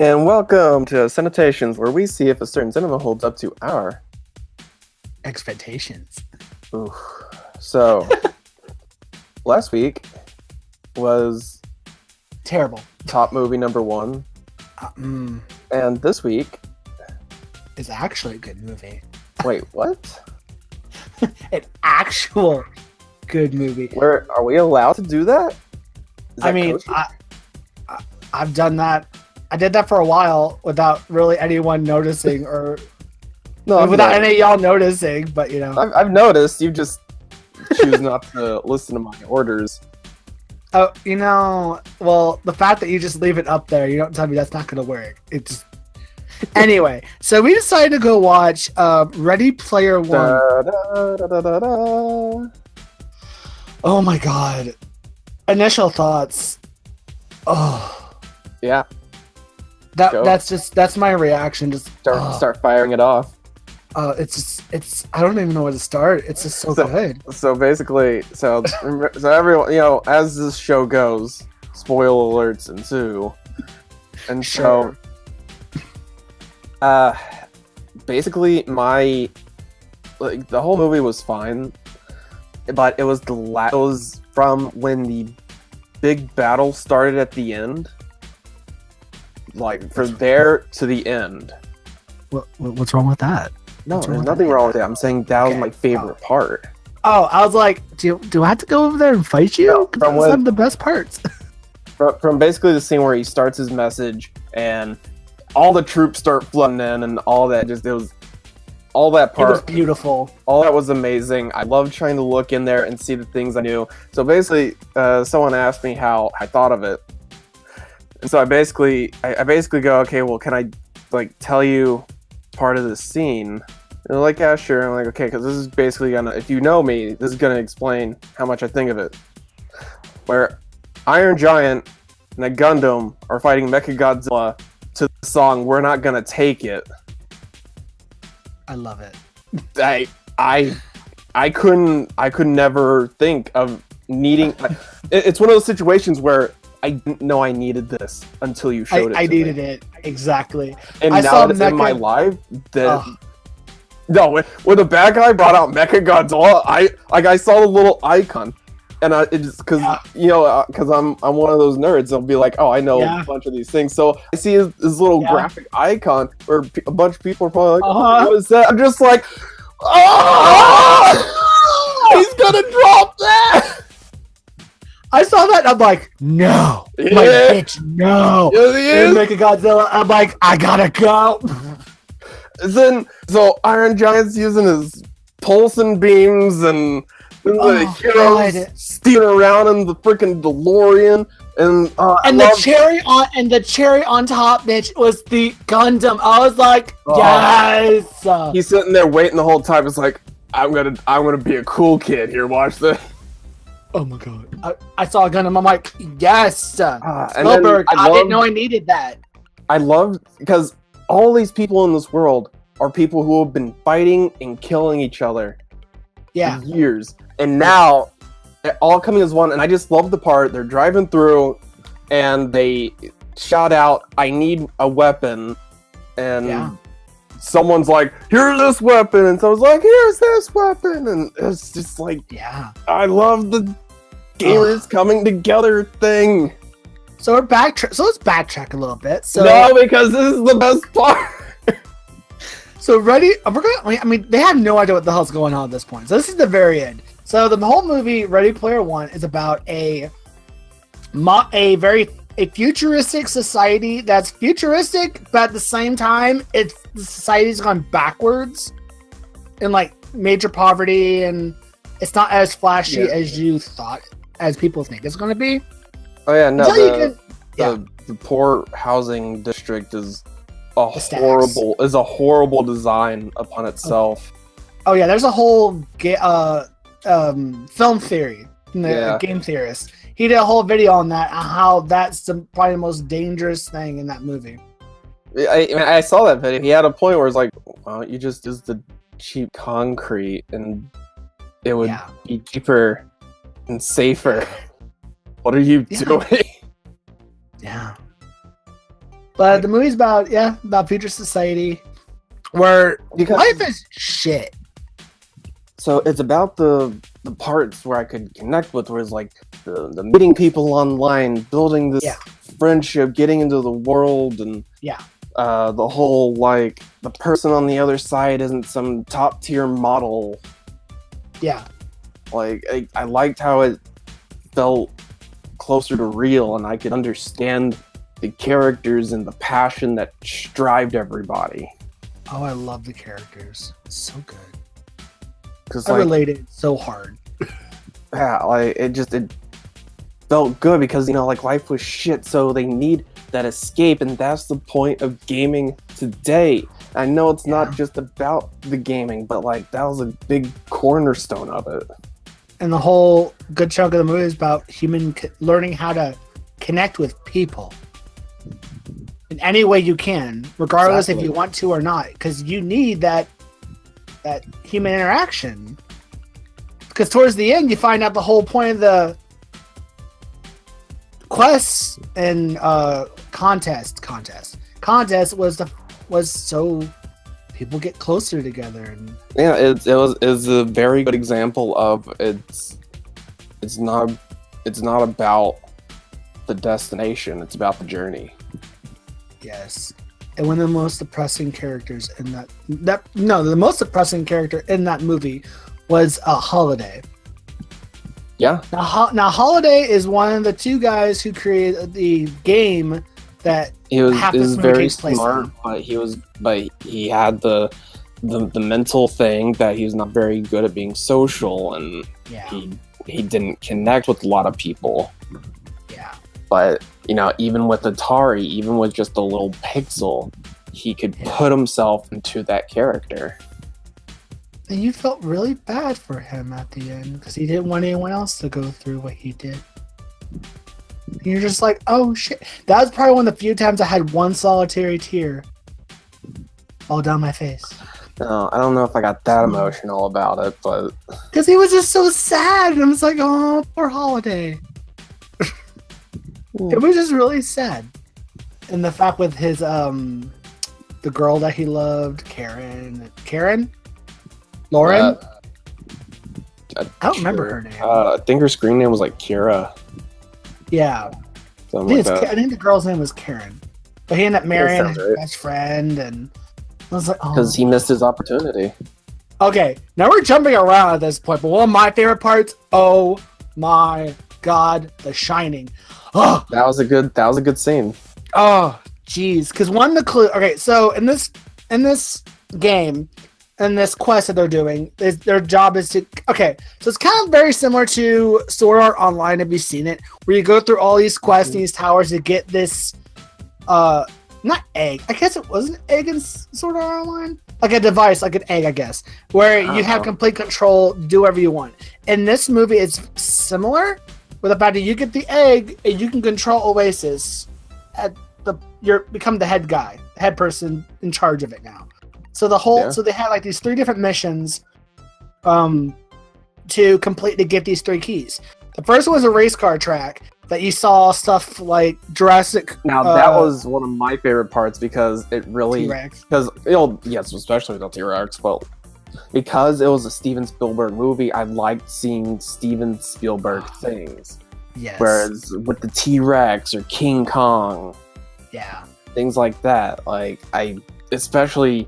And welcome to Cinetations, where we see if a certain cinema holds up to our expectations. Ooh. So, last week was terrible. Top movie number one. And this week is actually a good movie. Wait, what? An actual good movie. Where are we allowed to do that? I've done that. I did that for a while without really anyone noticing, or without any of y'all noticing. But you know, I've noticed. You just choose not to listen to my orders. Oh, well, the fact that you just leave it up there, you don't tell me that's not going to work. It just anyway. So we decided to go watch Ready Player One. Da, da, da, da, da, da. Oh my god! Initial thoughts. Oh yeah. That's my reaction. Just start firing it off. It's I don't even know where to start. It's just so good. So basically, so everyone, as this show goes, spoil alerts ensue, and sure. So, basically, the whole movie was fine, but it was from when the big battle started at the end. Like, from there to the end. What's wrong with that? No, there's nothing wrong with it. I'm saying that was my favorite part. Oh, I was like, do I have to go over there and fight you? No, that's one of the best parts. from basically the scene where he starts his message and all the troops start flooding in and all that, all that part. It was beautiful. All that was amazing. I loved trying to look in there and see the things I knew. So basically, someone asked me how I thought of it. And so I basically go, okay, well, can I tell you part of the scene? And they're like, yeah, sure. I'm like, okay, because this is basically if you know me, this is gonna explain how much I think of it. Where Iron Giant and a Gundam are fighting Mechagodzilla to the song "We're Not Gonna Take It." I love it. I could never think of needing. It's one of those situations where I didn't know I needed this until you showed it. I needed it exactly. And now that it's in my life, when the bad guy brought out Mechagodzilla, I saw the little icon, and because I'm one of those nerds. I'll be like, oh, I know a bunch of these things. So I see his little graphic icon where a bunch of people are probably like, what is that? I'm just like, he's gonna drop that. I saw that and I'm like, no. Yeah. Like, bitch, no. Yeah, Mechagodzilla, I'm like, I gotta go. So Iron Giant's using his pulsing beams and the heroes steering around in the freaking DeLorean. And the cherry on top, bitch, was the Gundam. I was like, yes. He's sitting there waiting the whole time. It's like, I'm gonna be a cool kid here. Watch this. Oh my god! I saw a Gundam. I'm like, yes. Spielberg, I didn't know I needed that. I love because all these people in this world are people who have been fighting and killing each other for years, and now they're all coming as one. And I just love the part they're driving through, and they shout out, "I need a weapon," and someone's like, here's this weapon, and someone's like, here's this weapon, and it's just like, I love the gamers coming together thing. So let's backtrack a little bit. So no, because this is the best part. So they have no idea what the hell's going on at this point. So this is the very end. So the whole movie, Ready Player One, is about a futuristic society that's futuristic, but at the same time, the society's gone backwards in like major poverty, and it's not as flashy as people think it's going to be. Oh yeah, no. The poor housing district is a horrible design upon itself. Oh yeah, there's a whole film theory, game theorist. He did a whole video on that, on how that's probably the most dangerous thing in that movie. I saw that video. He had a point where it's like, why don't you just use the cheap concrete and it would be cheaper and safer. What are you doing? Yeah. But the movie's about future society where life is shit. So it's about the parts where I could connect with, where it's like the meeting people online, building this friendship, getting into the world, and the whole like the person on the other side isn't some top tier model. Yeah. Like I liked how it felt closer to real, and I could understand the characters and the passion that drove everybody. Oh, I love the characters. It's so good. Because I related so hard. Yeah, like it felt good because like life was shit, so they need that escape, and that's the point of gaming today. I know it's not just about the gaming, but like that was a big cornerstone of it. And the whole good chunk of the movie is about learning how to connect with people in any way you can, regardless if you want to or not, because you need that human interaction. Because towards the end, you find out the whole point of the quests and contest was so people get closer together. And it was a very good example of it's not about the destination, it's about the journey. Yes. And one of the most depressing characters in the most depressing character in that movie was Holiday. Yeah. Now Holiday is one of the two guys who created the game that he was very smart, but he had the mental thing that he was not very good at being social, and he didn't connect with a lot of people. Yeah. But even with Atari, even with just a little pixel, he could put himself into that character. And you felt really bad for him at the end because he didn't want anyone else to go through what he did. And you're just like, oh shit. That was probably one of the few times I had one solitary tear all down my face. No, I don't know if I got that emotional about it, but because he was just so sad, and I was like, oh, poor Holiday. It was just really sad. And the fact with his the girl that he loved, Lauren? I don't remember her name. I think her screen name was like Kira. Yeah. I think the girl's name was Karen. But he ended up marrying his best friend, and I was like, oh. Because he missed his opportunity. Okay, now we're jumping around at this point, but one of my favorite parts, oh my god, The Shining. Oh, that was a good scene. Oh, jeez. Because the clue. Okay, so in this game, in this quest that they're doing, their job is to. Okay, so it's kind of very similar to Sword Art Online. Have you seen it? Where you go through all these quests, these towers to get this, not egg. I guess it was an egg in Sword Art Online. Like a device, like an egg, I guess, where you have complete control, do whatever you want. In this movie, it's similar. With the fact that you get the egg and you can control Oasis, you become the head guy, the head person in charge of it now. So so they had like these 3 different missions, to complete to get these 3 keys. The first one was a race car track that you saw stuff like Jurassic. Now that was one of my favorite parts because it really T-Rex. Yes, especially the T-Rex, but because it was a Steven Spielberg movie, I liked seeing Steven Spielberg things. Yes. Whereas with the T-Rex or King Kong, things like that, like I especially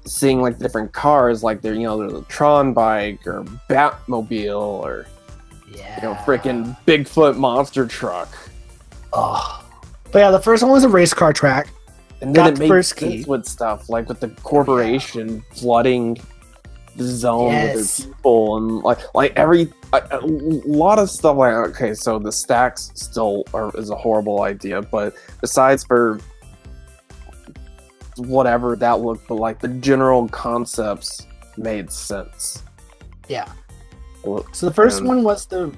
seeing like the different cars, like there's the Tron bike or Batmobile or freaking Bigfoot monster truck. Oh, but the first one was a race car track, and then it made sense with stuff like with the corporation flooding the zone with their people, and like a lot of stuff. Like, okay, so the stacks still is a horrible idea, but besides for whatever that looked, but like the general concepts made sense. Yeah. So the first one was the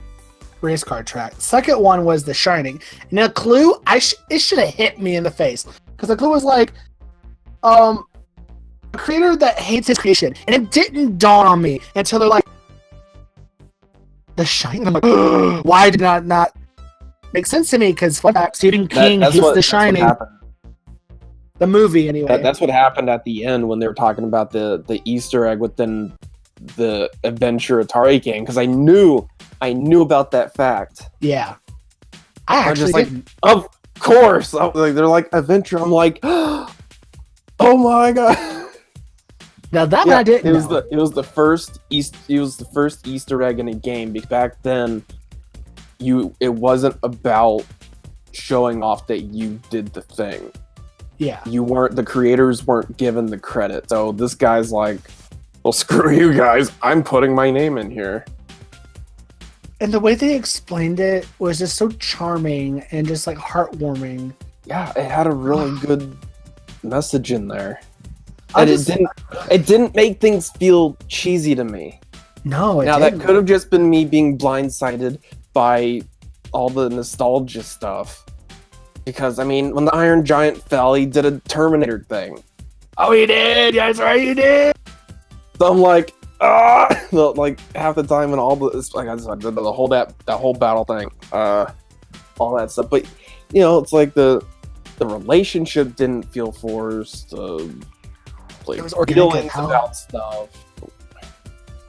race car track. The second one was The Shining. And the clue, it should have hit me in the face, because the clue was like, a creator that hates his creation, and it didn't dawn on me until they're like, The Shining. I'm like, why did that not make sense to me? Because Stephen King hates The Shining. The movie, anyway. That's what happened at the end when they were talking about the Easter egg within the Adventure Atari game, because I knew about that fact. Yeah. I actually didn't. Of course. They're like Adventure. I'm like, oh my god. Now that one I didn't. It was the first Easter egg in a game, because back then it wasn't about showing off that you did the thing. Yeah. The creators weren't given the credit. So this guy's like, well, screw you guys. I'm putting my name in here. And the way they explained it was just so charming and just like heartwarming. Yeah, it had a really good message in there. And it didn't make things feel cheesy to me. No, it didn't. That could have just been me being blindsided by all the nostalgia stuff. Because, I mean, when the Iron Giant fell, he did a Terminator thing. Oh, he did! Yeah, that's right, he did! So I'm like, like, half the time and all the, like I said, the whole battle thing, all that stuff. But, you know, it's like the relationship didn't feel forced. Like, it was organic feelings about stuff.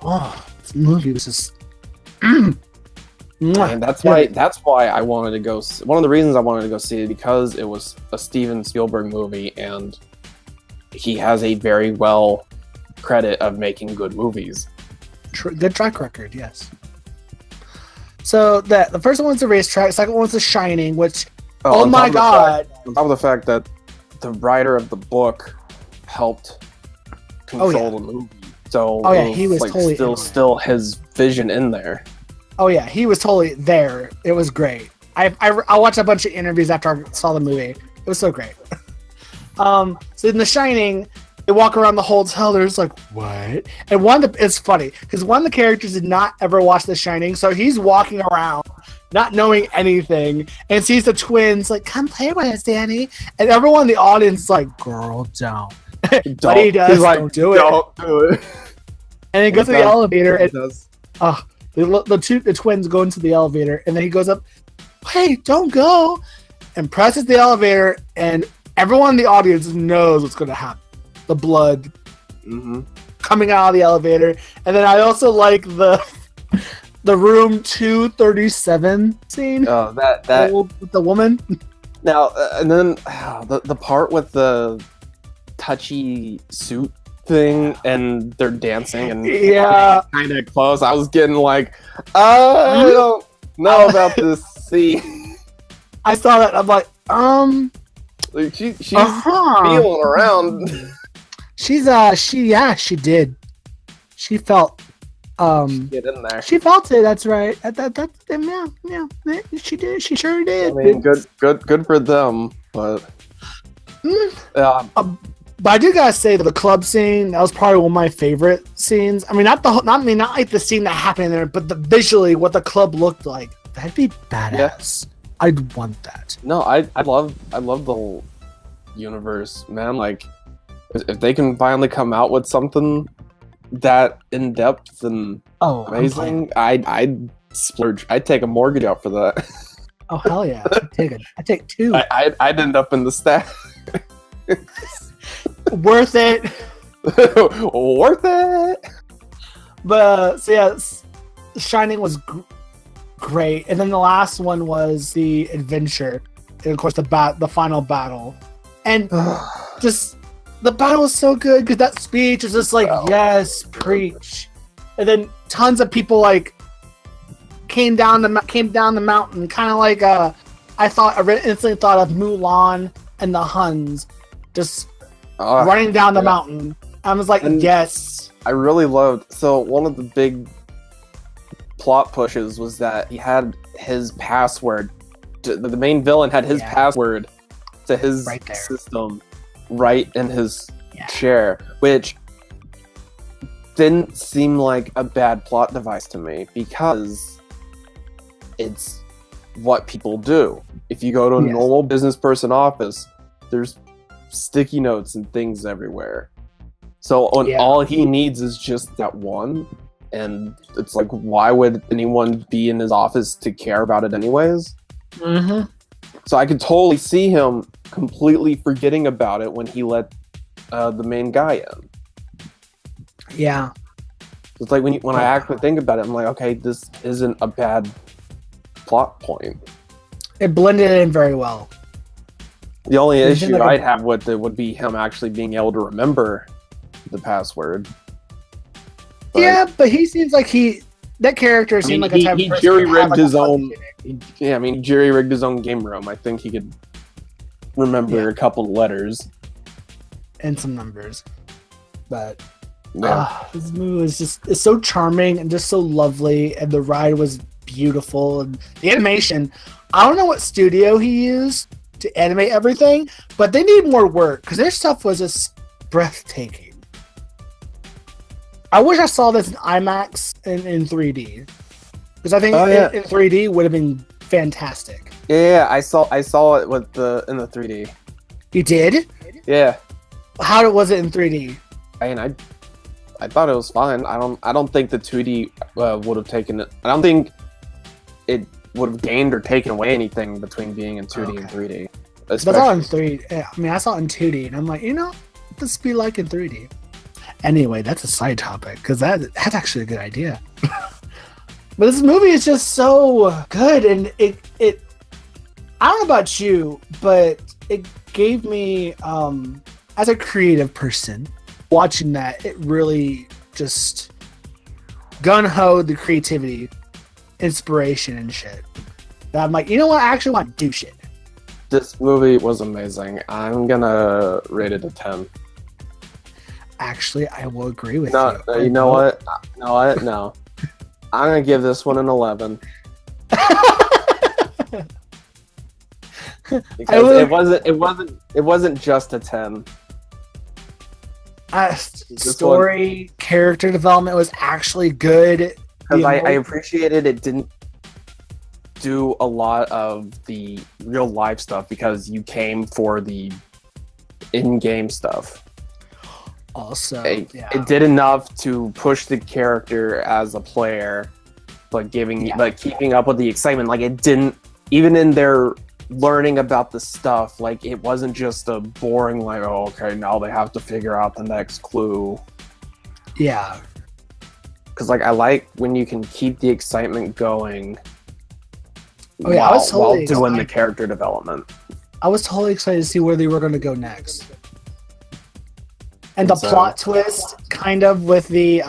Oh, this movie was just... And that's why I wanted to go. One of the reasons I wanted to go see it, because it was a Steven Spielberg movie, and he has a very well credit of making good movies. Good track record, yes. So the first one's the Racetrack, second one's The Shining, which oh my god! On top of the fact that the writer of the book helped control the movie, so he was like totally still his vision in there. Oh yeah, he was totally there. It was great. I watched a bunch of interviews after I saw the movie. It was so great. So in The Shining, they walk around the hotel. There's like, what? And it's funny because one of the characters did not ever watch The Shining, so he's walking around not knowing anything and sees the twins like, come play with us, Danny. And everyone in the audience is like, girl, don't. But he does. He's like, don't do it. And he goes to the elevator. And the twins go into the elevator, and then he goes up, hey, don't go, and presses the elevator, and everyone in the audience knows what's going to happen. The blood coming out of the elevator. And then I also like the room 237 scene. Oh, that with the woman. Now, and then the part with the touchy suit thing, and they're dancing and kind of close. I was getting like, I don't know about this scene. I saw that. I'm like, she's feeling around. She did. She felt. Get in there. She felt it. That's right. Yeah. She did. She sure did. I mean, good for them, but. But I do gotta say that the club scene, that was probably one of my favorite scenes. I mean, not like the scene that happened there, but visually what the club looked like. That'd be badass. Yeah. I'd want that. No, I love the whole universe, man. Like, if they can finally come out with something that in depth and amazing, I'd splurge. I'd take a mortgage out for that. Oh hell yeah! I'd take two. I'd end up in the staff. Worth it. Worth it. But so yeah, Shining was great, and then the last one was the Adventure, and of course the final battle, and just the battle was so good because that speech was just like yes, preach, and then tons of people like came down the mountain, kind of like I instantly thought of Mulan and the Huns just running down the mountain. I was like, yes. I really loved. So one of the big plot pushes was that he had his password. The main villain had his password to his system right in his chair, which didn't seem like a bad plot device to me because it's what people do. If you go to a normal business person office, there's sticky notes and things everywhere. So all he needs is just that one, and it's like, why would anyone be in his office to care about it anyways? So I could totally see him completely forgetting about it when he let the main guy in. Yeah. It's like when I actually think about it, I'm like, okay, this isn't a bad plot point. It blended in very well. The only issue I'd have with it would be him actually being able to remember the password. But he seems like that character seemed like a type of person jury-rigged his own. Yeah, I mean, jury-rigged his own game room. I think he could remember a couple letters and some numbers, but this movie is so charming and just so lovely, and the ride was beautiful, and the animation. I don't know what studio he used to animate everything, but they need more work because their stuff was just breathtaking. I wish I saw this in IMAX in 3D, because I think in 3D would have been fantastic. Yeah, I saw it in the 3D. You did? Yeah. How was it in 3D? I mean, I thought it was fine. I don't think the 2D would have taken it. I don't think it would have gained or taken away anything between being in 2D and 3D. I saw it in 3D. I mean, I saw it in 2D, and I'm like, this be like in 3D. Anyway, that's a side topic, because that's actually a good idea. But this movie is just so good, and it I don't know about you, but it gave me, as a creative person, watching that, it really just gun-ho the creativity, inspiration, and shit. That I'm like, you know what? I actually want to do shit. This movie was amazing. I'm gonna rate it a 10. Actually, I will agree with you. You know what? No. I'm gonna give this one an 11. Because it wasn't just a 10. Story, character development was actually good. Because I appreciated it didn't do a lot of the real life stuff, because you came for the in-game stuff. Also, it did enough to push the character as a player, but keeping up with the excitement. Like, it didn't, even in their learning about the stuff, like, it wasn't just a boring, like, oh, okay, now they have to figure out the next clue. Yeah. Because, like, I like when you can keep the excitement going while doing the character development. I was totally excited to see where they were going to go next. And the plot twist, kind of, with the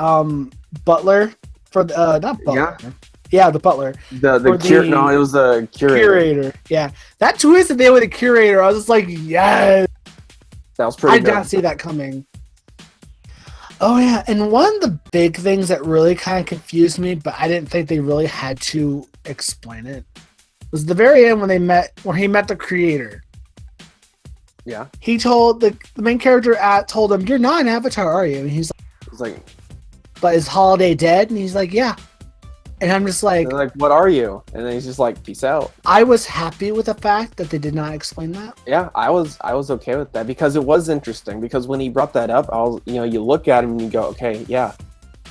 butler for the not butler. Yeah, the butler. It was the curator. Yeah, that twist that they with the curator, I was just like, yes. That was pretty good. I did not see that coming. Oh yeah, and one of the big things that really kind of confused me, but I didn't think they really had to explain it, was the very end when he met the creator. Yeah. He told the main character told him, "You're not an avatar, are you?" And he's like, "But is Holiday dead?" And he's like, "Yeah." And I'm just like, "What are you?" And then he's just like, "Peace out." I was happy with the fact that they did not explain that. Yeah, I was okay with that, because it was interesting. Because when he brought that up, you look at him and you go, "Okay, yeah,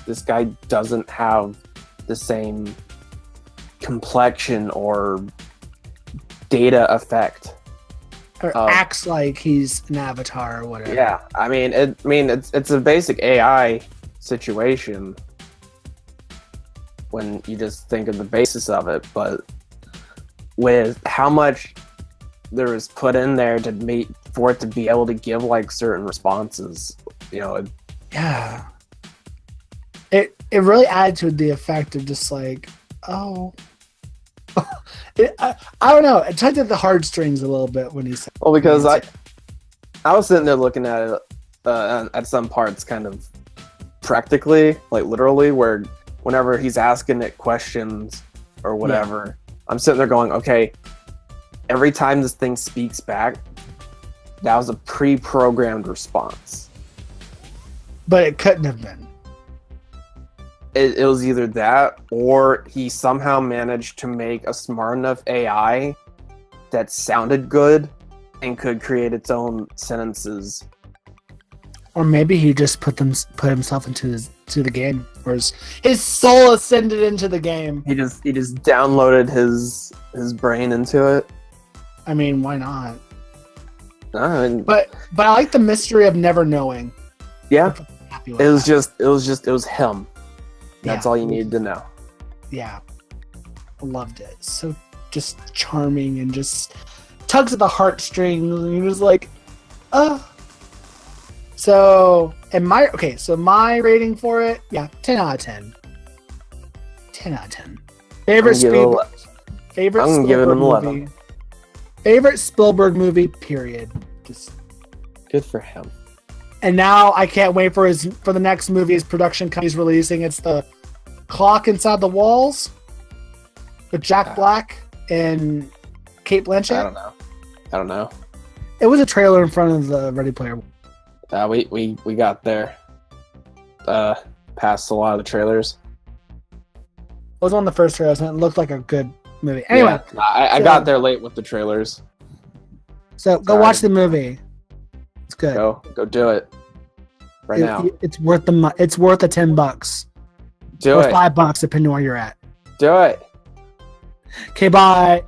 this guy doesn't have the same complexion or data effect." Or acts like he's an avatar or whatever. Yeah, it's a basic AI situation when you just think of the basis of it, but with how much there is put in there for it to be able to give like certain responses, yeah, it really added to the effect of just like, oh. I don't know. It tugged at the heartstrings a little bit when he said. Well, because I was sitting there looking at it at some parts, kind of practically, like literally, where whenever he's asking it questions or whatever, I'm sitting there going, okay, every time this thing speaks back, that was a pre-programmed response. But it couldn't have been. It was either that, or he somehow managed to make a smart enough AI that sounded good and could create its own sentences. Or maybe he just put himself into the game, or his soul ascended into the game. He just downloaded his brain into it. I mean, why not? And But I like the mystery of never knowing. yeah, Happy with it was that. it was him. That's Yeah. all you needed to know. Yeah, I loved it. So just charming and just tugs at the heartstrings, and you're just like, So my rating for it, 10 out of 10. 10 out of 10. Favorite Spielberg. Favorite I'm giving him 11. movie. Favorite Spielberg movie. Period. Just good for him. And now I can't wait for the next movie his production company's releasing. It's the Clock Inside the Walls with Jack Black and Kate Blanchett. I don't know. It was a trailer in front of the Ready Player. We got there. Past a lot of the trailers. It was one of the first trailers, and it looked like a good movie. Anyway, I got there late with the trailers. So go watch the movie. It's good. Go do it now. It's worth the $10. Do or it. $5 depending on where you're at. Do it. Okay, bye.